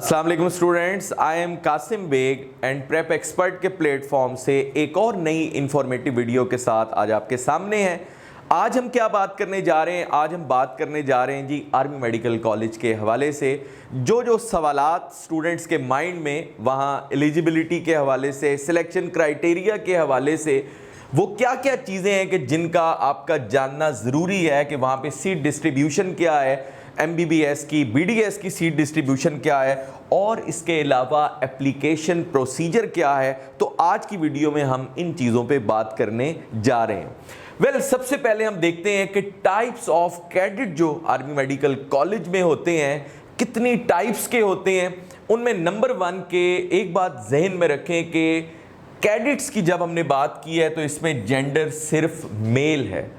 अस्सलाम वालेकुम students, I am Qasim Baig and prep expert के प्लेटफॉर्म से एक और नई इंफॉर्मेटिव वीडियो के साथ आज आपके सामने हैं। आज हम क्या बात करने जा रहे हैं? आज हम बात करने जा रहे हैं जी आर्मी मेडिकल कॉलेज के हवाले से जो सवालात स्टूडेंट्स के माइंड में वहाँ एलिजिबिलिटी के हवाले से, सिलेक्शन क्राइटेरिया के हवाले से, वो क्या क्या चीज़ें हैं कि जिनका आपका जानना ज़रूरी है कि वहाँ पे सीट डिस्ट्रीब्यूशन क्या है, MBBS की, BDS की सीट डिस्ट्रीब्यूशन क्या है और इसके अलावा एप्लीकेशन प्रोसीजर क्या है। तो आज की वीडियो में हम इन चीज़ों पे बात करने जा रहे हैं। सबसे पहले हम देखते हैं कि टाइप्स ऑफ कैडेट जो आर्मी मेडिकल कॉलेज में होते हैं कितनी टाइप्स के होते हैं। उनमें नंबर 1 के एक बात जहन में रखें कि कैडेट्स की जब हमने बात की है तो इसमें जेंडर सिर्फ मेल है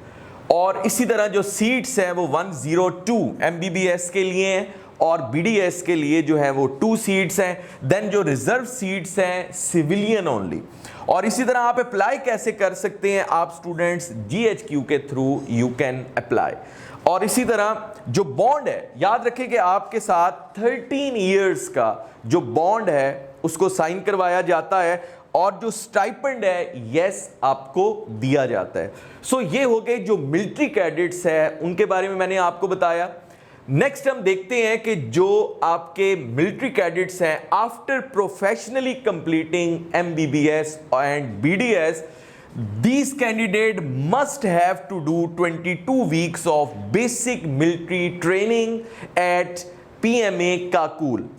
और इसी तरह जो सीट्स हैं वो 102 MBBS के लिए हैं और BDS के लिए जो है वो 2 सीट्स हैं। देन जो रिजर्व सीट्स हैं सिविलियन ओनली। और इसी तरह आप अप्लाई कैसे कर सकते हैं? आप स्टूडेंट्स GHQ के थ्रू यू कैन अप्लाई। और इसी तरह जो बॉन्ड है, याद रखें कि आपके साथ 13 इयर्स का जो बॉन्ड है उसको साइन करवाया जाता है और जो स्टाइपेंड है यस आपको दिया जाता है। सो ये हो गए जो मिलिट्री कैडेट्स है उनके बारे में मैंने आपको बताया। नेक्स्ट हम देखते हैं कि जो आपके मिलिट्री कैडेट्स हैं after professionally completing MBBS and BDS, these candidate must have to do 22 weeks of basic military training at PMA Kakul.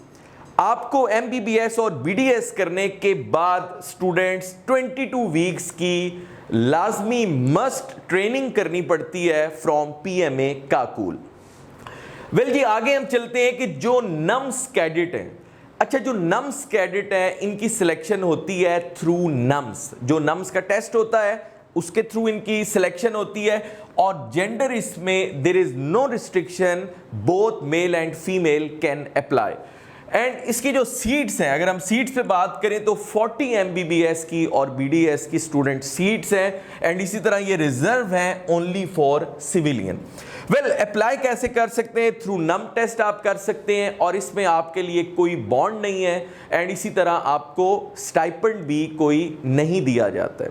आपको MBBS और BDS करने के बाद स्टूडेंट्स 22 वीक्स की लाजमी मस्ट ट्रेनिंग करनी पड़ती है फ्रॉम PMA काकुल। जी आगे हम चलते हैं कि जो नम्स कैडेट हैं, अच्छा जो नम्स कैडेट हैं इनकी सिलेक्शन होती है थ्रू नम्स। जो नम्स का टेस्ट होता है उसके थ्रू इनकी सिलेक्शन होती है और जेंडर इसमें there is no restriction, both male and female can apply. And इसकी जो सीट्स हैं, अगर हम सीट्स पे बात करें तो 40 MBBS की और BDS की स्टूडेंट सीट्स हैं एंड इसी तरह ये रिजर्व हैं ओनली फॉर सिविलियन। अप्लाई कैसे कर सकते हैं? थ्रू नम टेस्ट आप कर सकते हैं और इसमें आपके लिए कोई बॉन्ड नहीं है एंड इसी तरह आपको स्टाइपेंड भी कोई नहीं दिया जाता है।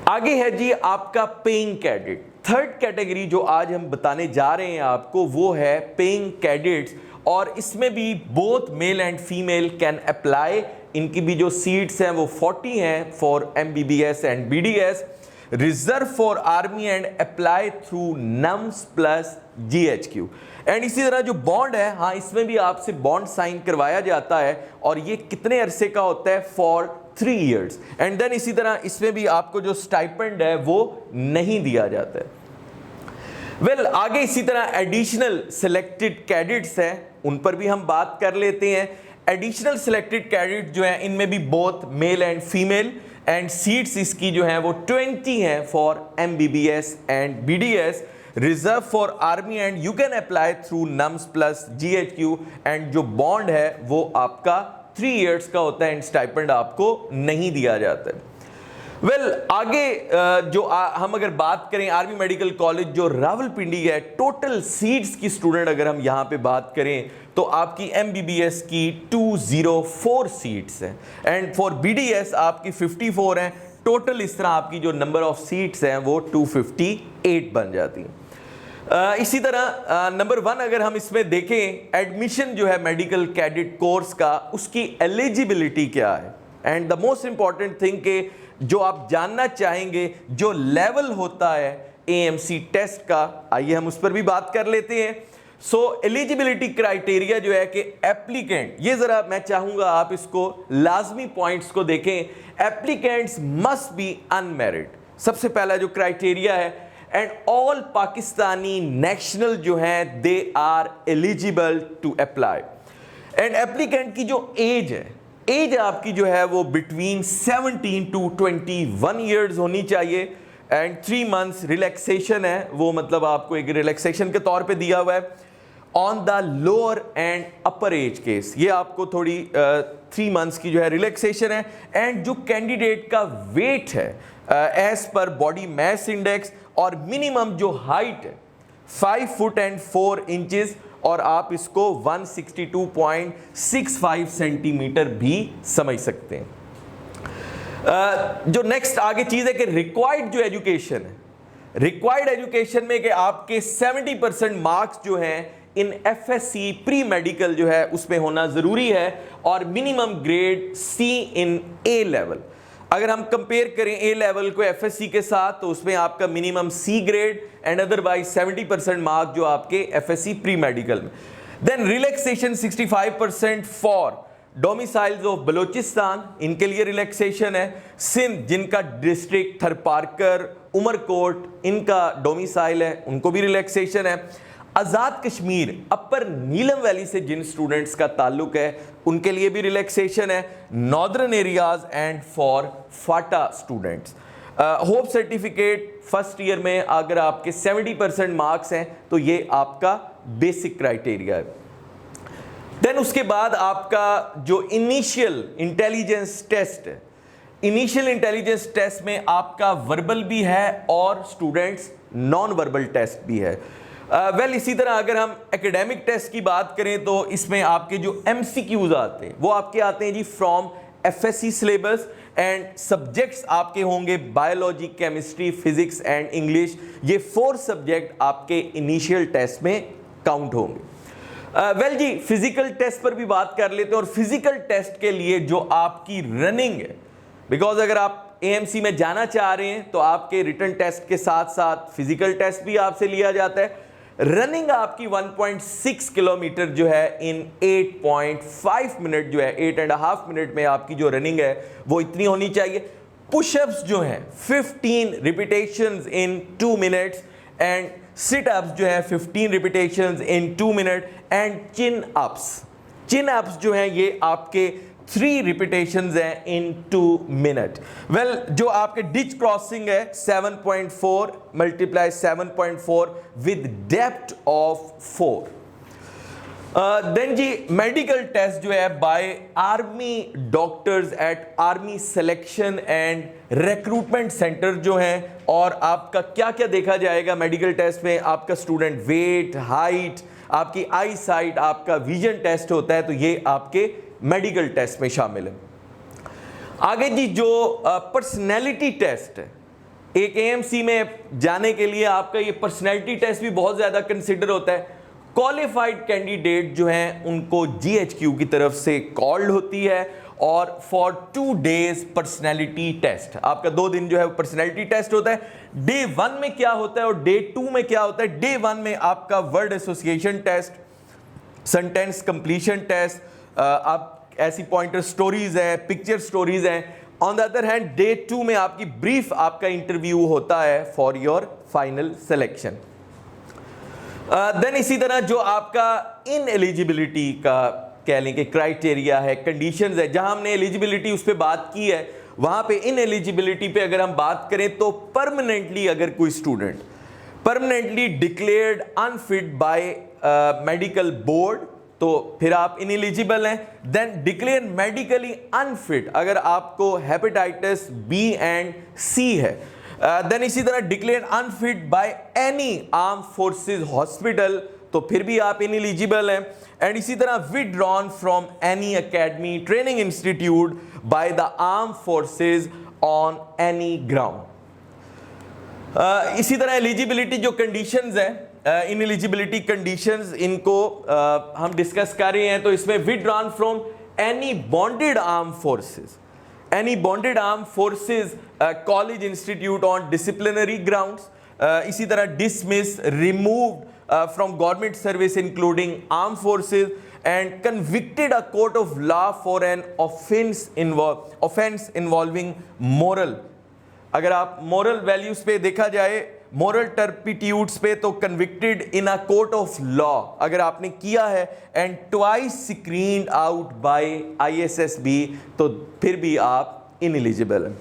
आगे है जी आपका पेइंग कैडेट। थर्ड कैटेगरी जो आज हम बताने जा रहे हैं आपको वो है पेइंग कैडेट्स और इसमें भी both male and female can apply. इनकी भी जो सीट्स हैं वो 40 हैं for MBBS and BDS, reserve for army and apply through nums plus GHQ। And इसी तरह जो बॉन्ड है, हाँ इसमें भी आपसे बॉन्ड साइन करवाया जाता है और ये कितने अरसे का होता है? For 3 years. एंड देन इसी तरह इसमें भी आपको जो स्टाइपेंड है वो नहीं दिया जाता है। आगे इसी तरह एडिशनल सिलेक्टेड कैडेट्स हैं, उन पर भी हम बात कर लेते हैं। एडिशनल सिलेक्टेड कैडेट जो हैं इनमें भी both male and female and seats इसकी जो हैं वो 20 हैं for MBBS and BDS, reserve for army and you can apply through nums plus GHQ and जो बॉन्ड है वो आपका 3 इयर्स का होता है एंड स्टाइपेंड आपको नहीं दिया जाता है। आगे हम अगर बात करें आर्मी मेडिकल कॉलेज जो रावलपिंडी है, टोटल सीट्स की स्टूडेंट अगर हम यहां पे बात करें तो आपकी MBBS की 204 सीट्स हैं एंड फॉर BDS आपकी 54 हैं। टोटल इस तरह आपकी जो नंबर ऑफ सीट्स हैं वो 258 बन जाती हैं। इसी तरह नंबर 1 अगर हम इसमें देखें एडमिशन जो है मेडिकल कैडेट कोर्स का, उसकी एलिजिबिलिटी क्या है and the most important thing के जो आप जानना चाहेंगे जो लेवल होता है AMC टेस्ट का, आइए हम उस पर भी बात कर लेते हैं। एलिजिबिलिटी क्राइटेरिया जो है कि एप्लीकेंट, ये जरा मैं चाहूंगा आप इसको लाजमी पॉइंट्स को देखें। एप्लीकेंट्स मस्ट बी अनमैरिड, सबसे पहला जो क्राइटेरिया है। एंड ऑल पाकिस्तानी नेशनल जो हैं they are eligible to apply. And applicant की जो एज है, एज आपकी जो है वो बिटवीन 17 टू 21 ईयर्स होनी चाहिए एंड 3 मंथ्स रिलैक्सेशन है, वो मतलब आपको एक रिलैक्सेशन के तौर पे दिया हुआ है on the lower and upper as case. ये आपको थोड़ी 3 मंथ्स की जो है रिलैक्सेशन है। एंड जो कैंडिडेट का वेट है एज पर बॉडी मास इंडेक्स और मिनिमम जो हाइट है 5 फुट एंड 4 इंचेस और आप इसको 162.65 सेंटीमीटर भी समझ सकते हैं। जो नेक्स्ट आगे चीज है कि रिक्वायर्ड जो एजुकेशन है, रिक्वायर्ड एजुकेशन में कि आपके 70% मार्क्स जो हैं इन एफएससी प्री मेडिकल जो है उसमें होना जरूरी है, और मिनिमम ग्रेड सी इन ए लेवल। अगर हम कंपेयर करें ए लेवल को एफएससी के साथ तो उसमें आपका minimum C grade and otherwise 70% mark जो आपके एफएससी प्री मेडिकल में। Then relaxation 65% for domiciles of Balochistan, इनके लिए रिलैक्सेशन है। सिंध जिनका डिस्ट्रिक्ट थरपारकर उमरकोट इनका डोमिसाइल है उनको भी रिलैक्सेशन है। आज़ाद कश्मीर अपर नीलम वैली से जिन स्टूडेंट्स का ताल्लुक है उनके लिए भी रिलैक्सेशन है। Northern areas and for Phata students. Hope certificate first year में अगर आपके 70% मार्क्स हैं तो ये आपका बेसिक क्राइटेरिया है। देन उसके बाद आपका जो इनिशियल इंटेलिजेंस टेस्ट है, इनिशियल इंटेलिजेंस टेस्ट में आपका वर्बल भी है और स्टूडेंट्स नॉन वर्बल टेस्ट भी है। इसी तरह अगर हम एकेडमिक टेस्ट की बात करें तो इसमें आपके जो एमसीक्यूज आते हैं वो आपके आते हैं जी from FSc syllabus, and subjects आपके होंगे biology, chemistry, physics and English. ये 4 सब्जेक्ट आपके इनिशियल टेस्ट में काउंट होंगे। जी फिजिकल टेस्ट पर भी बात कर लेते हैं, और फिजिकल टेस्ट के लिए जो आपकी रनिंग है, बिकॉज अगर आप एएमसी में जाना चाह रहे हैं तो आपके रिटन टेस्ट के साथ साथ फिजिकल टेस्ट भी आपसे लिया जाता है। रनिंग आपकी 1.6 किलोमीटर जो है इन 8.5 मिनट जो है 8.5 मिनट में आपकी जो रनिंग है वो इतनी होनी चाहिए। पुशअप्स जो हैं 15 repetitions in 2 minutes, and sit ups जो है 15 repetitions in 2 minute, and chin ups जो हैं ये आपके 3 रिपीटेशंस हैं इन 2 मिनट। जो आपके डिच क्रॉसिंग है 7.4 multiply 7.4 with depth of 4। Then जी मेडिकल टेस्ट जो है by army doctors at army selection and recruitment centre जो हैं, और आपका क्या क्या देखा जाएगा मेडिकल टेस्ट में, आपका स्टूडेंट वेट, हाइट, आपकी आई साइट, आपका विजन टेस्ट होता है, तो ये आपके मेडिकल टेस्ट में शामिल है। आगे जी जो पर्सनैलिटी टेस्ट है, एक एएमसी में जाने के लिए आपका ये पर्सनैलिटी टेस्ट भी बहुत ज़्यादा कंसिडर होता है। क्वालिफाइड कैंडिडेट जो हैं उनको जीएचक्यू की तरफ से कॉल्ड होती है, और फॉर 2 डेज पर्सनैलिटी टेस्ट, आपका 2 दिन जो है पर्सनैलिटी टेस्ट होता है। डे 1 में क्या होता है और डे 2 में क्या होता है? डे 1 में आपका word association test, sentence completion test, आप ऐसी पॉइंटर स्टोरीज है, पिक्चर स्टोरीज हैं। On the other hand day 2 में आपकी ब्रीफ आपका इंटरव्यू होता है for your final selection. Then इसी तरह जो आपका इन एलिजिबिलिटी का कह लें कि क्राइटेरिया है, कंडीशंस है, जहां हमने एलिजिबिलिटी उस पर बात की है, वहां पे इन एलिजिबिलिटी पे अगर हम बात करें तो परमानेंटली अगर कोई student permanently declared unfit by medical board तो फिर आप इनएलिजिबल हैं। देन डिक्लेयर मेडिकली अनफिट अगर आपको हेपेटाइटिस बी एंड सी है। देन इसी तरह declare unfit by any arm forces hospital तो फिर भी आप इनएलिजिबल हैं। एंड इसी तरह withdrawn from any academy training institute by the arm forces on any ground. इसी तरह एलिजिबिलिटी जो कंडीशंस हैं, इन एलिजिबिलिटी कंडीशंस इनको हम डिस्कस कर रहे हैं। तो इसमें withdrawn from any bonded arm forces, any bonded arm forces college institute on disciplinary grounds. इसी तरह dismiss, removed from government service including armed forces and convicted a court of law for an offense involving moral। अगर आप moral values पे देखा जाए, moral turpitudes पे तो convicted in a court of law अगर आपने किया है and twice screened out by ISSB तो फिर भी आप ineligible हैं।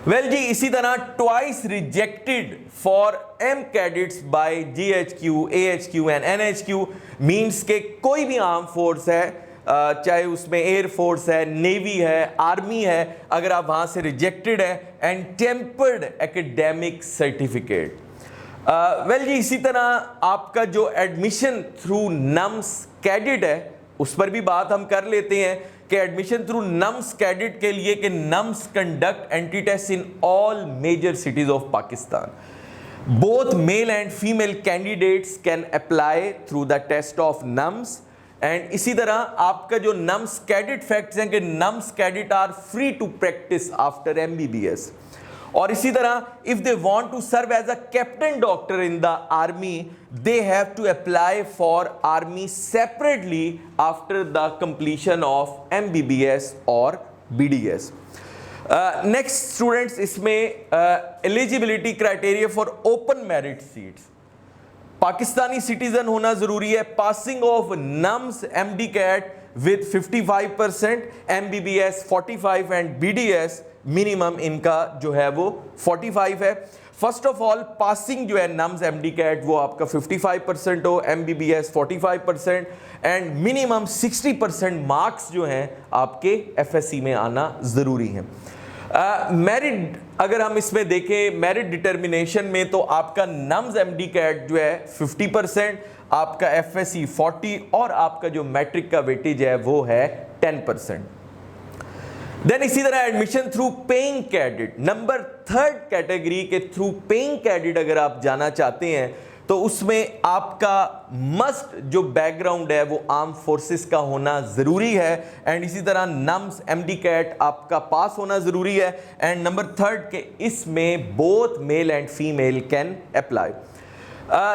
वेल जी इसी तरह twice rejected for M cadets by GHQ, AHQ and NHQ means के कोई भी आर्म फोर्स है, चाहे उसमें एयर फोर्स है, नेवी है, आर्मी है, अगर आप वहां से रिजेक्टेड है। And tempered academic certificate, well जी, इसी तरह आपका जो एडमिशन थ्रू नम्स कैडेट है उस पर भी बात हम कर लेते हैं कि एडमिशन थ्रू नम्स कैडेट के लिए कि NUMS conduct entry test in all major cities of Pakistan. Both male and female candidates can apply through the test of NUMS. And इसी तरह आपका जो नम्स कैडेट फैक्ट्स हैं कि NUMS cadet are free to practise after MBBS. और इसी तरह if they want to serve as a captain doctor in the army they have to apply for army separately after the completion of MBBS और BDS. Next students, इसमें eligibility criteria for open merit seats. Pakistani citizen होना जरूरी है, passing of nums MD-CAT with 55%, MBBS 45 and BDS minimum इनका जो है वो 45 है. फर्स्ट ऑफ ऑल पासिंग जो है नम्स MD-CAT वो आपका 55% हो, MBBS 45% एंड मिनिमम 60% मार्क्स जो हैं आपके FSC में आना ज़रूरी है. मेरिट अगर हम इसमें देखें मेरिट डिटर्मिनेशन में तो आपका नम्स MD-CAT जो है 50%, आपका FSC 40 और आपका जो मैट्रिक का वेटेज है वो है 10%. देन इसी तरह admission through paying cadet, number 3rd category के थ्रू पेइंग कैडेट अगर आप जाना चाहते हैं तो उसमें आपका मस्ट जो बैकग्राउंड है वो आर्म फोर्सेस का होना ज़रूरी है. एंड इसी तरह नम्स MD-CAT आपका पास होना ज़रूरी है. एंड नंबर 3rd के इसमें both male and female can apply.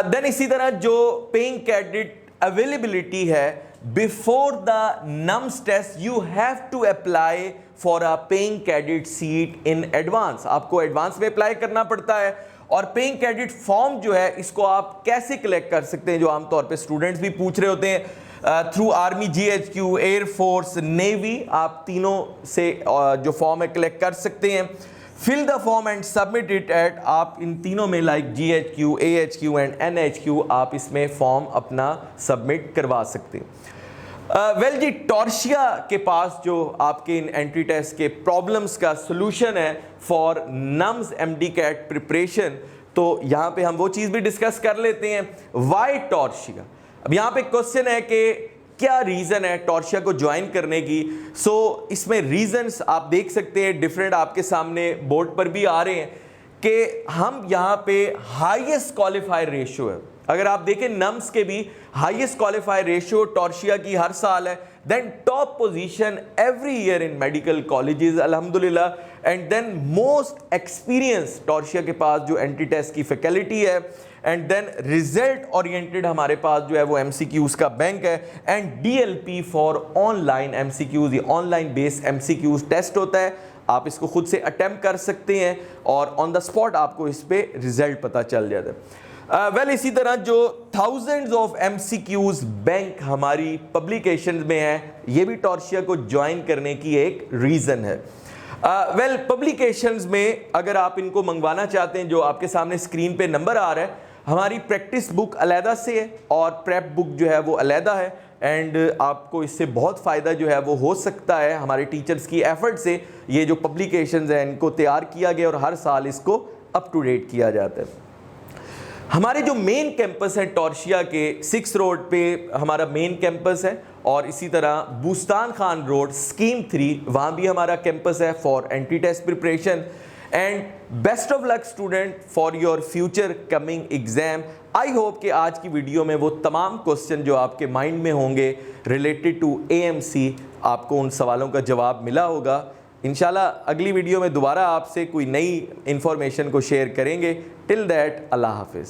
Then इसी तरह जो पेइंग कैडेट अवेलेबिलिटी है before the NUMS test you have to apply for a paying cadet seat in advance. आपको एडवांस में अप्लाई करना पड़ता है. और पेइंग कैडेट फॉर्म जो है इसको आप कैसे कलेक्ट कर सकते हैं, जो आमतौर पे स्टूडेंट्स भी पूछ रहे होते हैं, through army, GHQ, air force, navy, आप तीनों से जो फॉर्म है कलेक्ट कर सकते हैं. Fill the form and submit it at, आप इन तीनों में like GHQ, AHQ and NHQ आप इसमें फॉर्म अपना सबमिट करवा सकते हैं. वेल जी, टॉर्शिया के पास जो आपके इन एंट्री टेस्ट के प्रॉब्लम्स का सॉल्यूशन है फॉर नम्स MD-CAT प्रिपरेशन, तो यहाँ पे हम वो चीज़ भी डिस्कस कर लेते हैं. वाई टॉर्शिया? अब यहाँ पे क्वेश्चन है कि क्या रीज़न है टॉर्शिया को ज्वाइन करने की. सो इसमें रीजंस आप देख सकते हैं, डिफरेंट आपके सामने बोर्ड पर भी आ रहे हैं कि हम यहाँ पे हाईएस्ट क्वालिफायर रेशियो है. अगर आप देखें नम्स के भी हाईएस्ट क्वालिफायर रेशियो टॉर्शिया की हर साल है. Then top position every year in medical colleges अल्हम्दुलिल्लाह. एंड देन मोस्ट एक्सपीरियंस टॉर्शिया के पास जो एंट्री टेस्ट की फैकल्टी है. एंड देन रिजल्ट ओरिएंटेड हमारे पास जो है वो MCQs का बैंक है. And DLP for online MCQs, ये ऑनलाइन बेस्ड MCQs टेस्ट होता है. आप इसको खुद से अटेम्प्ट कर सकते हैं और ऑन द स्पॉट आपको इस पे रिजल्ट पता चल जाता है. वेल इसी तरह जो थाउजेंड्स ऑफ MCQs बैंक हमारी पब्लिकेशंस में है, ये भी टॉर्शिया को ज्वाइन करने की एक रीज़न है. वेल पब्लिकेशंस में अगर आप इनको मंगवाना चाहते हैं, जो आपके सामने स्क्रीन पे नंबर आ रहा है, हमारी प्रैक्टिस बुक अलहदा से है और प्रेप बुक जो है वो अलहदा है. एंड आपको इससे बहुत फ़ायदा जो है वो हो सकता है. हमारे टीचर्स की एफर्ट से ये जो पब्लिकेशंस हैं इनको तैयार किया गया और हर साल इसको अप टू डेट किया जाता है. हमारे जो मेन कैंपस है टॉर्शिया के 6 रोड पे हमारा मेन कैंपस है. और इसी तरह बूस्तान खान रोड स्कीम 3 वहाँ भी हमारा कैंपस है for entry test preparation. And best of luck student for your future coming exam. I hope कि आज की वीडियो में वो तमाम क्वेश्चन जो आपके माइंड में होंगे रिलेटेड टू AMC, आपको उन सवालों का जवाब मिला होगा. इंशाल्लाह अगली वीडियो में दोबारा आपसे कोई नई इंफॉर्मेशन को शेयर करेंगे. टिल दैट अल्लाह हाफिज़.